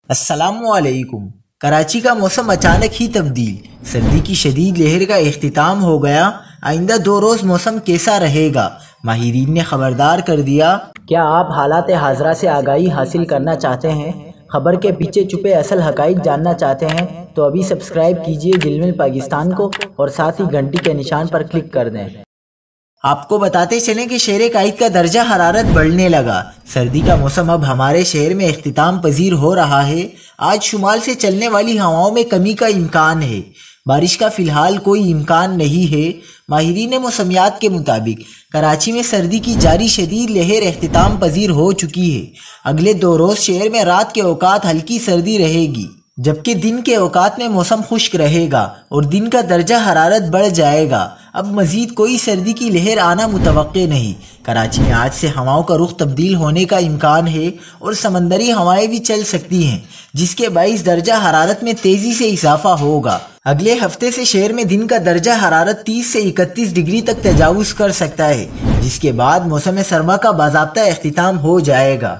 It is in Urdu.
السلام علیکم۔ کراچی کا موسم اچانک ہی تبدیل، سردی کی شدید لہر کا اختتام ہو گیا۔ آئندہ 2 روز موسم کیسا رہے گا؟ ماہرین نے خبردار کر دیا۔ کیا آپ حالات حاضرہ سے آگاہی حاصل کرنا چاہتے ہیں؟ خبر کے پیچھے چھپے اصل حقائق جاننا چاہتے ہیں تو ابھی سبسکرائب کیجئے جلمل پاکستان کو اور ساتھ ہی گھنٹی کے نشان پر کلک کر دیں۔ آپ کو بتاتے چلیں کہ شہر قائد کا درجہ حرارت بڑھنے لگا۔ سردی کا موسم اب ہمارے شہر میں اختتام پذیر ہو رہا ہے۔ آج شمال سے چلنے والی ہواؤں میں کمی کا امکان ہے۔ بارش کا فی الحال کوئی امکان نہیں ہے۔ ماہرین موسمیات کے مطابق کراچی میں سردی کی جاری شدید لہر اختتام پذیر ہو چکی ہے۔ اگلے 2 روز شہر میں رات کے اوقات ہلکی سردی رہے گی، جبکہ دن کے اوقات میں موسم خشک رہے گا اور دن کا درجہ حرارت بڑھ جائے گا۔ اب مزید کوئی سردی کی لہر آنا متوقع نہیں۔ کراچی میں آج سے ہواؤں کا رخ تبدیل ہونے کا امکان ہے اور سمندری ہوائیں بھی چل سکتی ہیں، جس کے باعث درجہ حرارت میں تیزی سے اضافہ ہوگا۔ اگلے ہفتے سے شہر میں دن کا درجہ حرارت 30 سے 31 ڈگری تک تجاوز کر سکتا ہے، جس کے بعد موسم سرما کا باضابطہ اختتام ہو جائے گا۔